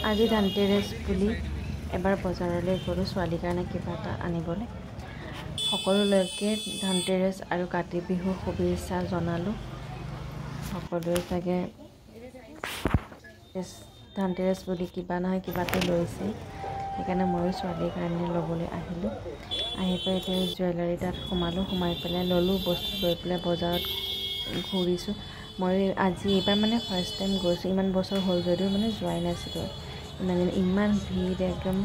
আজি ধনতেৰছ বুলি এবাৰ বজাৰলৈ গ'লোঁ ছোৱালীৰ কাৰণে কিবা এটা আনিবলৈ। সকলোলৈকে ধনতেৰছ আৰু কাতি বিহুৰ শুভেচ্ছা জনালোঁ। সকলোৱে চাগে ধনতেৰছ বুলি কিবা নহয় কিবা এটা লৈছে, সেইকাৰণে ময়ো ছোৱালীৰ কাৰণে ল'বলৈ আহিলোঁ। আহি পেলাই এতিয়া জুৱেলাৰী তাত সোমালোঁ, সোমাই পেলাই ল'লোঁ বস্তু, লৈ পেলাই বজাৰত ঘূৰিছোঁ। মই আজি এইবাৰ মানে ফাৰ্ষ্ট টাইম গৈছোঁ, ইমান বছৰ হ'ল যদিও মানে যোৱাই নাছিলোঁ। ইমান ভিৰ একদম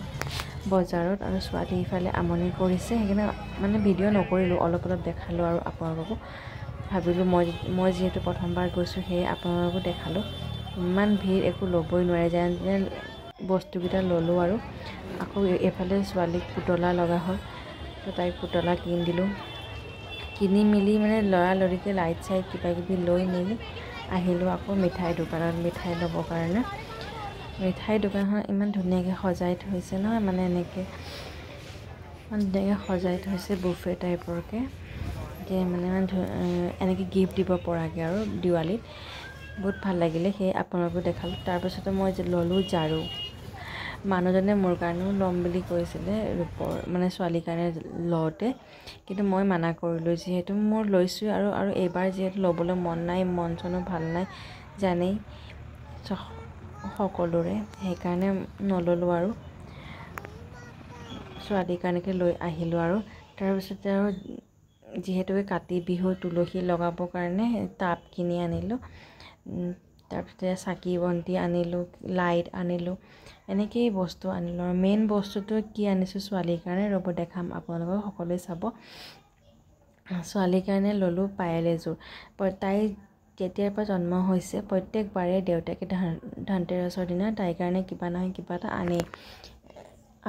বজাৰত, আৰু ছোৱালী ইফালে আমনি কৰিছে, সেইকাৰণে মানে ভিডিঅ' নকৰিলোঁ, অলপ দেখালোঁ আৰু আপোনালোককো। ভাবিলোঁ মই যিহেতু প্ৰথমবাৰ গৈছোঁ সেয়ে আপোনালোককো দেখালোঁ। ইমান ভিৰ, একো ল'বই নোৱাৰে, যেনে বস্তুকেইটা ল'লোঁ আৰু আকৌ এইফালে ছোৱালীক পুতলা লগা হ'ল, তো তাইক পুতলা কিনি দিলোঁ। কিনি মেলি মানে লৰালৰিকৈ লাইট চাইট কিবাকিবি লৈ মেলি আহিলোঁ আকৌ মিঠাই দোকানত মিঠাই ল'বৰ কাৰণে। মিঠাই দোকানখন ইমান ধুনীয়াকৈ সজাই থৈছে নহয়, মানে এনেকৈ সজাই থৈছে বুফে টাইপৰকৈ, যে মানে এনেকৈ গিফ্ট দিব পৰাকৈ আৰু দিৱালীত। বহুত ভাল লাগিলে, সেয়ে আপোনালোকো দেখালোঁ। তাৰপিছতে মই ল'লোঁ ঝাৰু। মানুহজনে মোৰ কাৰণেও ল'ম বুলি কৈছিলে ৰূপৰ, মানে ছোৱালীৰ কাৰণে লওঁতে, কিন্তু মই মানা কৰিলোঁ, যিহেতু মোৰ লৈছোঁ আৰু এইবাৰ যিহেতু ল'বলৈ মন নাই, মন চনো ভাল নাই জানেই সকলোৰে, সেইকাৰণে নল'লোঁ আৰু ছোৱালীৰ কাৰণেকে লৈ আহিলোঁ। আৰু তাৰপিছতে আৰু যিহেতুকে কাতি বিহু তুলসী লগাবৰ কাৰণে টাব কিনি আনিলোঁ। তাৰপিছতে চাকি বন্তি আনিলোঁ, লাইট আনিলোঁ, এনেকেই বস্তু আনিলোঁ। আৰু মেইন বস্তুটো কি আনিছোঁ ছোৱালীৰ কাৰণে, ৰ'ব দেখাম আপোনালোকক, সকলোৱে চাব। ছোৱালীৰ কাৰণে ল'লোঁ পায়েল এযোৰ। তাই যেতিয়াৰ পৰা জন্ম হৈছে প্ৰত্যেকবাৰে দেউতাকে ধনতেৰছৰ দিনা তাইৰ কাৰণে কিবা নহয় কিবা এটা আনেই।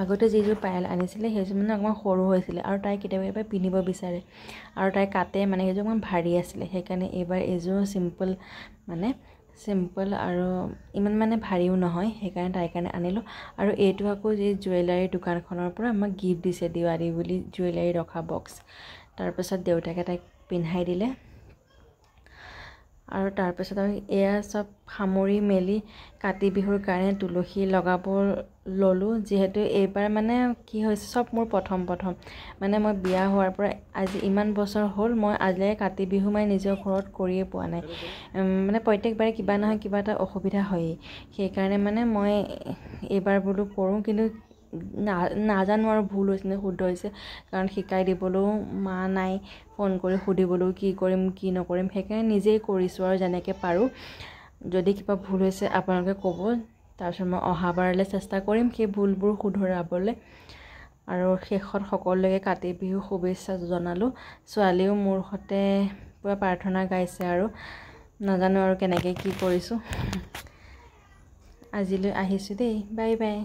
আগতে যিযোৰ পায়েল আনিছিলে সেইযোৰ মানে অকণমান সৰু হৈছিলে, আৰু তাই কেতিয়াবা পিন্ধিব বিচাৰে, আৰু তাই কাটে মানে সেইযোৰ অকণমান ভাৰী আছিলে, সেইকাৰণে এইবাৰ এইযোৰ চিম্পল আৰু ইমান মানে ভাৰীও নহয়, সেইকাৰণে তাইৰ কাৰণে আনিলোঁ। আৰু এইটো আকৌ যি জুৱেলাৰী দোকানখনৰ পৰা আমাক গিফ্ট দিছে দিৱালী বুলি, জুৱেলাৰী ৰখা বক্স। তাৰপিছত দেউতাকে তাইক পিন্ধাই দিলে। আৰু তাৰপিছত আৰু এয়া চব সামৰি মেলি কাতি বিহুৰ কাৰণে তুলসী লগাব ল'লোঁ। যিহেতু এইবাৰ মানে কি হৈছে, চব মোৰ প্ৰথম মানে মই বিয়া হোৱাৰ পৰা আজি ইমান বছৰ হ'ল, মই আজিলৈকে কাতি বিহু মানে নিজৰ ঘৰত কৰিয়ে পোৱা নাই। মানে প্ৰত্যেকবাৰে কিবা নহয় কিবা এটা অসুবিধা হয়েই, সেইকাৰণে মানে মই এইবাৰ বোলো কৰোঁ, কিন্তু নাজানো আৰু ভুল হৈছে নে শুদ্ধ হৈছে, কাৰণ শিকাই দিবলৈও মা নাই, ফোন কৰি সুধিবলৈও কি কৰিম কি নকৰিম, সেইকাৰণে নিজেই কৰিছোঁ আৰু যেনেকৈ পাৰোঁ। যদি কিবা ভুল হৈছে আপোনালোকে ক'ব, তাৰপিছত মই অহাবাৰলৈ চেষ্টা কৰিম সেই ভুলবোৰ শুধৰাবলৈ। আৰু শেষত সকলোকে কাতি বিহু শুভেচ্ছা জনালোঁ। ছোৱালীও মোৰ সৈতে পুৰা প্ৰাৰ্থনা গাইছে, আৰু নাজানো আৰু কেনেকৈ কি কৰিছোঁ। আজিলৈ আহিছোঁ দেই, বাই বাই।